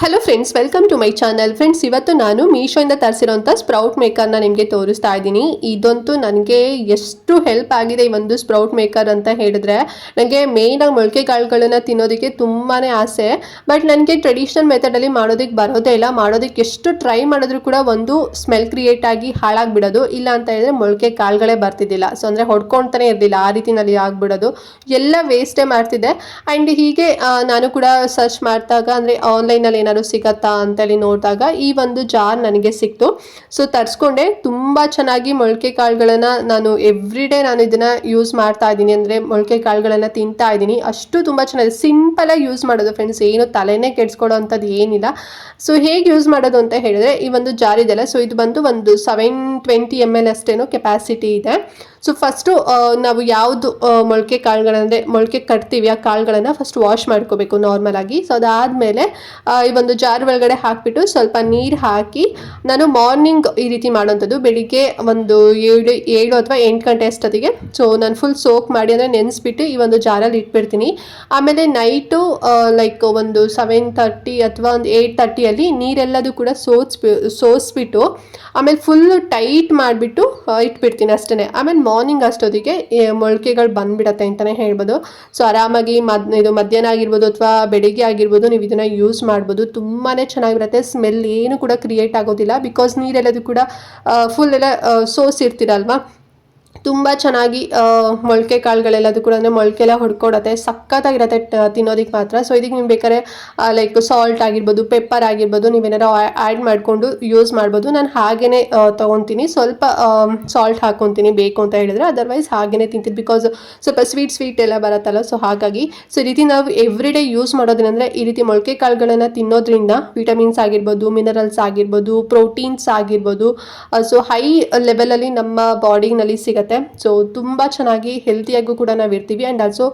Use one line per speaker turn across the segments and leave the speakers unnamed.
Hello friends, welcome to my channel. Friends, ಇವತ್ತು ನಾನು ಮೀಶೋಯಿಂದ ತರಿಸಿರೋಂಥ sprout ಮೇಕರ್ನ ನಿಮಗೆ ತೋರಿಸ್ತಾ ಇದ್ದೀನಿ. ಇದಂತೂ ನನಗೆ ಎಷ್ಟು ಹೆಲ್ಪ್ ಆಗಿದೆ ಈ ಒಂದು ಸ್ಪ್ರೌಟ್ ಮೇಕರ್ ಅಂತ ಹೇಳಿದ್ರೆ, ನನಗೆ ಮೇಯ್ನಾಗಿ ಮೊಳಕೆ ಕಾಳುಗಳನ್ನು ತಿನ್ನೋದಕ್ಕೆ ತುಂಬಾ ಆಸೆ. ಬಟ್ ನನಗೆ ಟ್ರೆಡಿಷ್ನಲ್ ಮೆಥಡಲ್ಲಿ ಮಾಡೋದಕ್ಕೆ ಬರೋದೇ ಇಲ್ಲ. ಮಾಡೋದಕ್ಕೆ ಎಷ್ಟು ಟ್ರೈ ಮಾಡಿದ್ರು ಕೂಡ ಒಂದು ಸ್ಮೆಲ್ ಕ್ರಿಯೇಟ್ ಆಗಿ ಹಾಳಾಗಿಬಿಡೋದು. ಇಲ್ಲ ಅಂತ ಹೇಳಿದ್ರೆ ಮೊಳಕೆ ಕಾಳುಗಳೇ ಬರ್ತಿದ್ದಿಲ್ಲ. ಸೊ ಅಂದರೆ ಹೊಡ್ಕೊಳ್ತಾನೆ ಇರಲಿಲ್ಲ, ಆ ರೀತಿನಲ್ಲಿ ಆಗಿಬಿಡೋದು. ಎಲ್ಲ ವೇಸ್ಟೇ ಮಾಡ್ತಿದ್ದೆ. ಆ್ಯಂಡ್ ಹೀಗೆ ನಾನು ಕೂಡ ಸರ್ಚ್ ಮಾಡಿದಾಗ ಅಂದರೆ ಆನ್ಲೈನಲ್ಲಿ ಏನಾದ್ರು ಸಿಗತ್ತಾ ಅಂತೇಳಿ ನೋಡಿದಾಗ ಈ ಒಂದು ಜಾರ್ ನನಗೆ ಸಿಕ್ತು. ಸೊ ತರಿಸ್ಕೊಂಡೆ. ತುಂಬ ಚೆನ್ನಾಗಿ ಮೊಳಕೆ ಕಾಳುಗಳನ್ನು ನಾನು ಎವ್ರಿಡೇ ನಾನು ಇದನ್ನು ಯೂಸ್ ಮಾಡ್ತಾ ಇದ್ದೀನಿ. ಅಂದರೆ ಮೊಳಕೆ ಕಾಳುಗಳನ್ನು ತಿಂತಾ ಇದ್ದೀನಿ. ಅಷ್ಟು ತುಂಬ ಚೆನ್ನಾಗಿದೆ. ಸಿಂಪಲಾಗಿ ಯೂಸ್ ಮಾಡೋದು ಫ್ರೆಂಡ್ಸ್, ಏನು ತಲೆನೇ ಕೆಡಿಸ್ಕೊಳ್ಳೋ ಅಂಥದ್ದು ಏನಿಲ್ಲ. ಸೊ ಹೇಗೆ ಯೂಸ್ ಮಾಡೋದು ಅಂತ ಹೇಳಿದ್ರೆ, ಈ ಒಂದು ಜಾರ್ ಇದೆಯಲ್ಲ, ಸೊ ಇದು ಬಂದು ಒಂದು 720 ml ಅಷ್ಟೇನೋ ಕೆಪಾಸಿಟಿ ಇದೆ. ಸೊ ಫಸ್ಟು ನಾವು ಯಾವುದು ಮೊಳಕೆ ಕಾಳುಗಳಂದರೆ ಮೊಳಕೆ ಕಟ್ತೀವಿ ಆ ಕಾಳುಗಳನ್ನು ಫಸ್ಟ್ ವಾಶ್ ಮಾಡ್ಕೋಬೇಕು ನಾರ್ಮಲ್ ಆಗಿ. ಸೊ ಅದಾದಮೇಲೆ ಈ ಒಂದು ಜಾರ್ ಒಳಗಡೆ ಹಾಕಿಬಿಟ್ಟು ಸ್ವಲ್ಪ ನೀರು ಹಾಕಿ, ನಾನು ಮಾರ್ನಿಂಗ್ ಈ ರೀತಿ ಮಾಡೋಂಥದ್ದು. ಬೆಳಿಗ್ಗೆ ಒಂದು 7 ಅಥವಾ 8 ಗಂಟೆ ಅಷ್ಟೊತ್ತಿಗೆ ಸೊ ನಾನು ಫುಲ್ ಸೋಕ್ ಮಾಡಿ ಅಂದರೆ ನೆನೆಸ್ಬಿಟ್ಟು ಈ ಒಂದು ಜಾರಲ್ಲಿ ಇಟ್ಬಿಡ್ತೀನಿ. ಆಮೇಲೆ ನೈಟು ಲೈಕ್ ಒಂದು 7:30 ಅಥವಾ ಒಂದು 8:30 ನೀರೆಲ್ಲದೂ ಕೂಡ ಸೋಸ್ಬಿಟ್ಟು ಆಮೇಲೆ ಫುಲ್ಲು ಟೈಟ್ ಮಾಡಿಬಿಟ್ಟು ಇಟ್ಬಿಡ್ತೀನಿ ಅಷ್ಟೇ. ಆಮೇಲೆ ಮಾರ್ನಿಂಗ್ ಅಷ್ಟೊತ್ತಿಗೆ ಮೊಳಕೆಗಳು ಬಂದುಬಿಡತ್ತೆ ಅಂತಲೇ ಹೇಳ್ಬೋದು. ಸೊ ಆರಾಮಾಗಿ ಇದು ಮಧ್ಯಾಹ್ನ ಆಗಿರ್ಬೋದು ಅಥವಾ ಬೆಳಿಗ್ಗೆ ಆಗಿರ್ಬೋದು ನೀವು ಇದನ್ನು ಯೂಸ್ ಮಾಡ್ಬೋದು. ತುಂಬಾ ಚೆನ್ನಾಗಿರುತ್ತೆ. ಸ್ಮೆಲ್ ಏನು ಕೂಡ ಕ್ರಿಯೇಟ್ ಆಗೋದಿಲ್ಲ, ಬಿಕಾಸ್ ನೀರೆಲ್ಲದು ಕೂಡ ಫುಲ್ ಎಲ್ಲ ಸೋಸಿರ್ತೀರಲ್ವ. ತುಂಬ ಚೆನ್ನಾಗಿ ಮೊಳಕೆ ಕಾಳುಗಳೆಲ್ಲದು ಕೂಡ ಅಂದರೆ ಮೊಳಕೆ ಎಲ್ಲ ಹೊಡ್ಕೊಡತ್ತೆ. ಸಖತ್ತಾಗಿರುತ್ತೆ ತಿನ್ನೋದಕ್ಕೆ ಮಾತ್ರ. ಸೊ ಇದಕ್ಕೆ ನೀವು ಬೇಕಾದ್ರೆ ಲೈಕ್ ಸಾಲ್ಟ್ ಆಗಿರ್ಬೋದು, ಪೆಪ್ಪರ್ ಆಗಿರ್ಬೋದು, ನೀವೇನಾರು ಆ್ಯಡ್ ಮಾಡಿಕೊಂಡು ಯೂಸ್ ಮಾಡ್ಬೋದು. ನಾನು ಹಾಗೇ ತೊಗೊತೀನಿ. ಸ್ವಲ್ಪ ಸಾಲ್ಟ್ ಹಾಕ್ಕೊತೀನಿ ಬೇಕು ಅಂತ ಹೇಳಿದ್ರೆ, ಅದರ್ವೈಸ್ ಹಾಗೇ ತಿಂತೀನಿ. ಬಿಕಾಸ್ ಸ್ವಲ್ಪ ಸ್ವೀಟ್ ಎಲ್ಲ ಬರುತ್ತಲ್ಲ. ಸೊ ಹಾಗಾಗಿ ಈ ರೀತಿ ನಾವು ಎವ್ರಿಡೇ ಯೂಸ್ ಮಾಡೋದ್ರಿಂದ ಈ ರೀತಿ ಮೊಳಕೆ ಕಾಳುಗಳನ್ನು ತಿನ್ನೋದ್ರಿಂದ ವಿಟಮಿನ್ಸ್ ಆಗಿರ್ಬೋದು, ಮಿನರಲ್ಸ್ ಆಗಿರ್ಬೋದು, ಪ್ರೋಟೀನ್ಸ್ ಆಗಿರ್ಬೋದು, ಸೊ ಹೈ ಲೆವೆಲಲ್ಲಿ ನಮ್ಮ ಬಾಡಿನಲ್ಲಿ ಸಿಗುತ್ತೆ. ಸೊ ತುಂಬ ಚೆನ್ನಾಗಿ ಹೆಲ್ತಿಯಾಗೂ ಕೂಡ ನಾವು ಇರ್ತೀವಿ. ಆ್ಯಂಡ್ ಆಲ್ಸೋ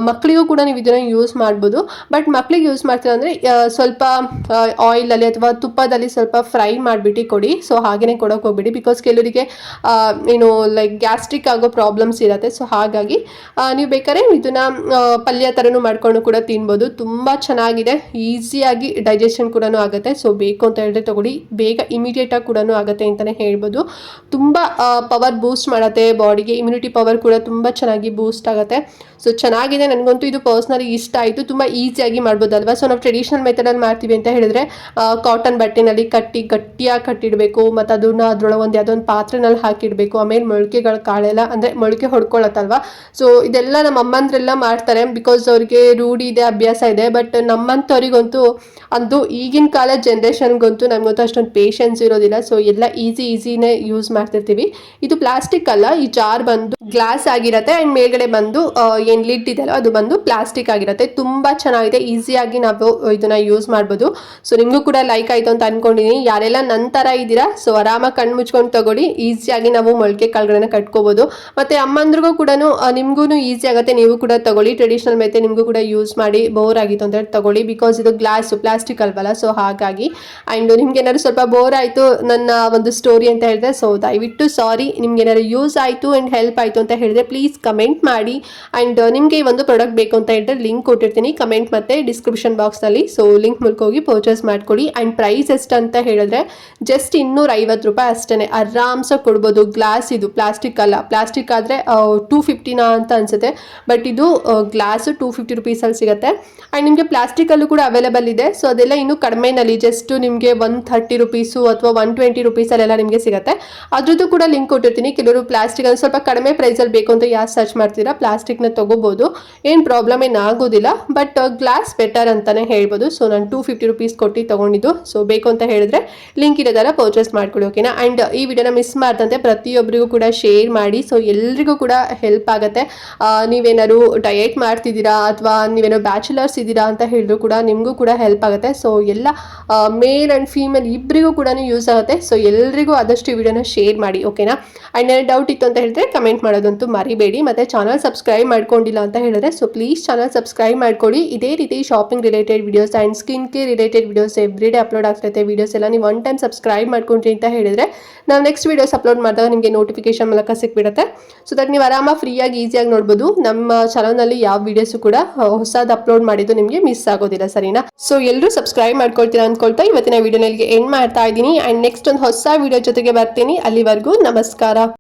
ಮಕ್ಕಳಿಗೂ ಕೂಡ ನೀವು ಇದನ್ನು ಯೂಸ್ ಮಾಡ್ಬೋದು. ಬಟ್ ಮಕ್ಕಳಿಗೆ ಯೂಸ್ ಮಾಡ್ತೀರ ಅಂದರೆ ಸ್ವಲ್ಪ ಆಯಿಲಲ್ಲಿ ಅಥವಾ ತುಪ್ಪದಲ್ಲಿ ಸ್ವಲ್ಪ ಫ್ರೈ ಮಾಡಿಬಿಟ್ಟು ಕೊಡಿ. ಸೊ ಹಾಗೆಯೇ ಕೊಡೋಕೆ ಹೋಗ್ಬಿಡಿ, ಬಿಕಾಸ್ ಕೆಲವರಿಗೆ ಏನು ಲೈಕ್ ಗ್ಯಾಸ್ಟ್ರಿಕ್ ಆಗೋ ಪ್ರಾಬ್ಲಮ್ಸ್ ಇರುತ್ತೆ. ಸೊ ಹಾಗಾಗಿ ನೀವು ಬೇಕಾದ್ರೆ ಇದನ್ನು ಪಲ್ಯ ಥರನೂ ಮಾಡ್ಕೊಂಡು ಕೂಡ ತಿನ್ಬೋದು. ತುಂಬ ಚೆನ್ನಾಗಿದೆ, ಈಸಿಯಾಗಿ ಡೈಜೆಷನ್ ಕೂಡ ಆಗುತ್ತೆ. ಸೊ ಬೇಕು ಅಂತ ಹೇಳಿದ್ರೆ ತಗೊಳ್ಳಿ, ಬೇಗ ಇಮಿಡಿಯೇಟಾಗಿ ಕೂಡ ಆಗುತ್ತೆ ಅಂತಲೇ ಹೇಳ್ಬೋದು. ತುಂಬ ಪವರ್ ಬೂಸ್ಟ್ ಮಾಡುತ್ತೆ ಬಾಡಿಗೆ. ಇಮ್ಯುನಿಟಿ ಪವರ್ ಕೂಡ ತುಂಬ ಚೆನ್ನಾಗಿ ಬೂಸ್ಟ್ ಆಗುತ್ತೆ. ಸೊ ಚೆನ್ನಾಗಿದೆ. ನನಗಂತೂ ಇದು ಪರ್ಸ್ನಲಿ ಇಷ್ಟ ಆಯಿತು. ತುಂಬ ಈಸಿಯಾಗಿ ಮಾಡ್ಬೋದಲ್ವ. ಸೊ ನಾವು ಟ್ರೆಡಿಷ್ನಲ್ ಮೆಥಡಲ್ಲಿ ಮಾಡ್ತೀವಿ ಅಂತ ಹೇಳಿದ್ರೆ ಕಾಟನ್ ಬಟ್ಟೆನಲ್ಲಿ ಗಟ್ಟಿಯಾಗಿ ಕಟ್ಟಿಡಬೇಕು, ಮತ್ತು ಅದನ್ನು ಅದರೊಳಗೆ ಒಂದು ಯಾವುದೋ ಒಂದು ಪಾತ್ರೆನಲ್ಲಿ ಹಾಕಿಡಬೇಕು. ಆಮೇಲೆ ಮೊಳಕೆಗಳ ಕಾಳೆಲ್ಲ ಅಂದರೆ ಮೊಳಕೆ ಹೊಡ್ಕೊಳ್ಳುತ್ತಲ್ವ. ಸೊ ಇದೆಲ್ಲ ನಮ್ಮ ಅಮ್ಮಂದ್ರೆಲ್ಲ ಮಾಡ್ತಾರೆ, ಬಿಕಾಸ್ ಅವ್ರಿಗೆ ರೂಢಿ ಇದೆ, ಅಭ್ಯಾಸ ಇದೆ. ಬಟ್ ನಮ್ಮಂಥವ್ರಿಗಂತೂ ಅದು ಈಗಿನ ಕಾಲ ಜನ್ರೇಷನ್ಗಂತೂ ನಮಗಂತೂ ಅಷ್ಟೊಂದು ಪೇಷನ್ಸ್ ಇರೋದಿಲ್ಲ. ಸೊ ಎಲ್ಲ ಈಸಿನೇ ಯೂಸ್ ಮಾಡ್ತಿರ್ತೀವಿ. ಇದು ಪ್ಲಾಸ್ಟಿಕ್ ಅಲ್ಲ, ಈ ಜಾರ್ ಬಂದು ಗ್ಲಾಸ್ ಆಗಿರುತ್ತೆ. ಆ್ಯಂಡ್ ಮೇಲ್ಗಡೆ ಬಂದು ಏನು ಲಿಡ್ ಇದೆಯಲ್ಲ ಅದು ಬಂದು ಪ್ಲಾಸ್ಟಿಕ್ ಆಗಿರುತ್ತೆ. ತುಂಬ ಚೆನ್ನಾಗಿದೆ, ಈಸಿಯಾಗಿ ನಾವು ಇದನ್ನು ಯೂಸ್ ಮಾಡ್ಬೋದು. ಸೊ ನಿಮಗೂ ಕೂಡ ಲೈಕ್ ಆಯಿತು ಅಂತ ಅಂದ್ಕೊಂಡಿದ್ದೀನಿ. ಯಾರೆಲ್ಲ ನನ್ನ ಥರ ಇದ್ದೀರಾ, ಸೊ ಆರಾಮಾಗಿ ಕಣ್ಣು ಮುಚ್ಕೊಂಡು ತಗೊಳ್ಳಿ. ಈಸಿಯಾಗಿ ನಾವು ಮೊಳಕೆ ಕಾಳುಗಳನ್ನು ಕಟ್ಕೋಬೋದು. ಮತ್ತು ಅಮ್ಮಂದ್ರಿಗೂ ಕೂಡ ನಿಮಗೂ ಈಸಿ ಆಗುತ್ತೆ. ನೀವು ಕೂಡ ತಗೊಳ್ಳಿ. ಟ್ರೆಡಿಷ್ನಲ್ ಮೆಥಡ್ ನಿಮಗೂ ಕೂಡ ಯೂಸ್ ಮಾಡಿ ಬೋರ್ ಆಗಿತ್ತು ಅಂತ ಹೇಳಿ ತಗೊಳ್ಳಿ, ಬಿಕಾಸ್ ಇದು ಗ್ಲಾಸು ಪ್ಲಾಸ್ಟಿಕ್ ಅಲ್ವಲ್ಲ. ಸೊ ಹಾಗಾಗಿ ಆ್ಯಂಡ್ ನಿಮ್ಗೆ ಏನಾದ್ರು ಸ್ವಲ್ಪ ಬೋರ್ ಆಯಿತು ನನ್ನ ಒಂದು ಸ್ಟೋರಿ ಅಂತ ಹೇಳಿದ್ರೆ, ಸೊ ದಯವಿಟ್ಟು ಸಾರಿ. ನಿಮ್ಗೆ ಏನಾದ್ರು ಯೂಸ್ ಆಯಿತು ಆ್ಯಂಡ್ ಹೆಲ್ಪ್ ಆಯಿತು ಅಂತ ಹೇಳಿದ್ರೆ ಪ್ಲೀಸ್ ಕಮೆಂಟ್ ಮಾಡಿ. ಆ್ಯಂಡ್ ನಿಮಗೆ ಈ ಒಂದು ಪ್ರಾಡಕ್ಟ್ ಬೇಕು ಅಂತ ಹೇಳಿದ್ರೆ ಲಿಂಕ್ ಕೊಟ್ಟಿರ್ತೀನಿ ಕಮೆಂಟ್ ಮತ್ತು ಡಿಸ್ಕ್ರಿಪ್ಷನ್ ಬಾಕ್ಸ್ನಲ್ಲಿ. ಸೊ ಲಿಂಕ್ ಮೂಲಕ ಹೋಗಿ ಪರ್ಚೇಸ್ ಮಾಡ್ಕೊಳ್ಳಿ. ಆ್ಯಂಡ್ ಪ್ರೈಸ್ ಎಷ್ಟು ಅಂತ ಹೇಳಿದ್ರೆ ಜಸ್ಟ್ 250 ರೂಪಾಯಿ ಅಷ್ಟೇ. ಆರಾಮ್ಸಾಗಿ ಕೊಡ್ಬೋದು. ಗ್ಲಾಸ್ ಇದು, ಪ್ಲಾಸ್ಟಿಕ್ ಅಲ್ಲ. ಪ್ಲಾಸ್ಟಿಕ್ ಆದರೆ 250 ಅಂತ ಅನಿಸುತ್ತೆ, ಬಟ್ ಇದು ಗ್ಲಾಸು 250 ರುಪೀಸಲ್ಲಿ ಸಿಗುತ್ತೆ. ಆ್ಯಂಡ್ ನಿಮಗೆ ಪ್ಲಾಸ್ಟಿಕಲ್ಲೂ ಕೂಡ ಅವೈಲೇಬಲ್ ಇದೆ. ಸೊ ಅದೆಲ್ಲ ಇನ್ನೂ ಕಡಿಮೆನಲ್ಲಿ ಜಸ್ಟ್ ನಿಮಗೆ 130 ರುಪೀಸು ಅಥವಾ 120 ರುಪೀಸಲ್ಲೆಲ್ಲ ನಿಮಗೆ ಸಿಗುತ್ತೆ. ಅದ್ರದ್ದು ಕೂಡ ಲಿಂಕ್ ಕೊಟ್ಟಿರ್ತೀನಿ. ಕೆಲವರು ಪ್ಲಾಸ್ಟಿಕ್ ಅಂದರೆ ಸ್ವಲ್ಪ ಕಡಿಮೆ ಪ್ರೈಸಲ್ಲಿ ಬೇಕು ಅಂತ ಯಾರು ಸರ್ಚ್ ಮಾಡ್ತೀರಾ, ಪ್ಲಾಸ್ಟಿಕ್ನ ತೊಗೋಬೋದು, ಏನು ಪ್ರಾಬ್ಲಮ್ ಏನಾಗೋದಿಲ್ಲ. ಬಟ್ ಗ್ಲಾಸ್ ಬೆಟರ್ ಅಂತಲೇ ಹೇಳ್ಬೋದು. ಸೊ ನಾನು 250 ರುಪೀಸ್ ಕೊಟ್ಟು ತೊಗೊಂಡಿದ್ದು. ಸೊ ಬೇಕು ಅಂತ ಹೇಳಿದ್ರೆ ಲಿಂಕ್ ಇರೋದೆಲ್ಲ ಪರ್ಚೇಸ್ ಮಾಡ್ಕೊಳ್ಳಿ, ಓಕೆನಾ. ಆ್ಯಂಡ್ ಈ ವಿಡಿಯೋನ ಮಿಸ್ ಮಾಡ್ದಂತೆ ಪ್ರತಿಯೊಬ್ಬರಿಗೂ ಕೂಡ ಶೇರ್ ಮಾಡಿ. ಸೊ ಎಲ್ರಿಗೂ ಕೂಡ ಹೆಲ್ಪ್ ಆಗುತ್ತೆ. ನೀವೇನಾದ್ರು ಡಯಟ್ ಮಾಡ್ತಿದ್ದೀರಾ ಅಥವಾ ನೀವೇನೋ ಬ್ಯಾಚುಲರ್ಸ್ ಇದ್ದೀರಾ ಅಂತ ಹೇಳಿದ್ರು ಕೂಡ ನಿಮಗೂ ಕೂಡ ಹೆಲ್ಪ್ ಆಗುತ್ತೆ. ಸೊ ಎಲ್ಲ ಮೇಲ್ ಆ್ಯಂಡ್ ಫೀಮೇಲ್ ಇಬ್ಬರಿಗೂ ಕೂಡ ಯೂಸ್ ಆಗುತ್ತೆ. ಸೊ ಎಲ್ರಿಗೂ ಆದಷ್ಟು ಈ ವಿಡಿಯೋನ ಶೇರ್ ಮಾಡಿ, ಓಕೆನಾ. ಆ್ಯಂಡ್ ಏನಾದ್ರು ಡೌಟ್ ಇತ್ತು ಅಂತ ಹೇಳಿದ್ರೆ ಕಮೆಂಟ್ ಮಾಡಿ. ಮಾಡೋದಂತೂ ಮರಿಬೇಡಿ. ಮತ್ತು ಚಾನಲ್ ಸಬ್ಸ್ಕ್ರೈಬ್ ಮಾಡ್ಕೊಂಡಿಲ್ಲ ಅಂತ ಹೇಳಿದ್ರೆ ಸೊ ಪ್ಲೀಸ್ ಚಾನಲ್ ಸಬ್ಸ್ಕ್ರೈಬ್ ಮಾಡ್ಕೊಳ್ಳಿ. ಇದೇ ರೀತಿ shopping related videos and skin care related videos everyday upload ಆಗ್ತೈತೆ. ವಿಡಿಯೋಸ್ ಎಲ್ಲ ನೀವು ಒನ್ ಟೈಮ್ ಸಬ್ಸ್ಕ್ರೈಬ್ ಮಾಡ್ಕೊಂಡ್ರಿ ಅಂತ ಹೇಳಿದರೆ ನಾವು ನೆಕ್ಸ್ಟ್ ವೀಡಿಯೋಸ್ ಅಪ್ಲೋಡ್ ಮಾಡಿದಾಗ ನಿಮಗೆ ನೋಟಿಫಿಕೇಶನ್ ಮೂಲಕ ಸಿಕ್ಬಿಡುತ್ತೆ. ಸೊ ದಟ್ ನೀವು ಆರಾಮಾಗಿ ಫ್ರೀಯಾಗಿ ಈಸಿಯಾಗಿ ನೋಡ್ಬೋದು. ನಮ್ಮ ಚಾನಲ್ನಲ್ಲಿ ಯಾವ ವೀಡಿಯೋಸು ಕೂಡ ಹೊಸದು ಅಪ್ಲೋಡ್ ಮಾಡಿದ್ದು ನಿಮಗೆ ಮಿಸ್ ಆಗೋದಿಲ್ಲ, ಸರಿನಾ? ಸೊ ಎಲ್ಲರೂ ಸಬ್ಸ್ಕ್ರೈಬ್ ಮಾಡ್ಕೊಳ್ತೀರಾ ಅಂದ್ಕೊಳ್ತಾ ಇವತ್ತಿನ ವಿಡಿಯೋನಲ್ಲಿ ಎಂಡ್ ಮಾಡ್ತಾ ಇದ್ದೀನಿ. ಆ್ಯಂಡ್ ನೆಕ್ಸ್ಟ್ ಒಂದು ಹೊಸ ವಿಡಿಯೋ ಜೊತೆಗೆ ಬರ್ತೀನಿ. ಅಲ್ಲಿವರೆಗೂ ನಮಸ್ಕಾರ.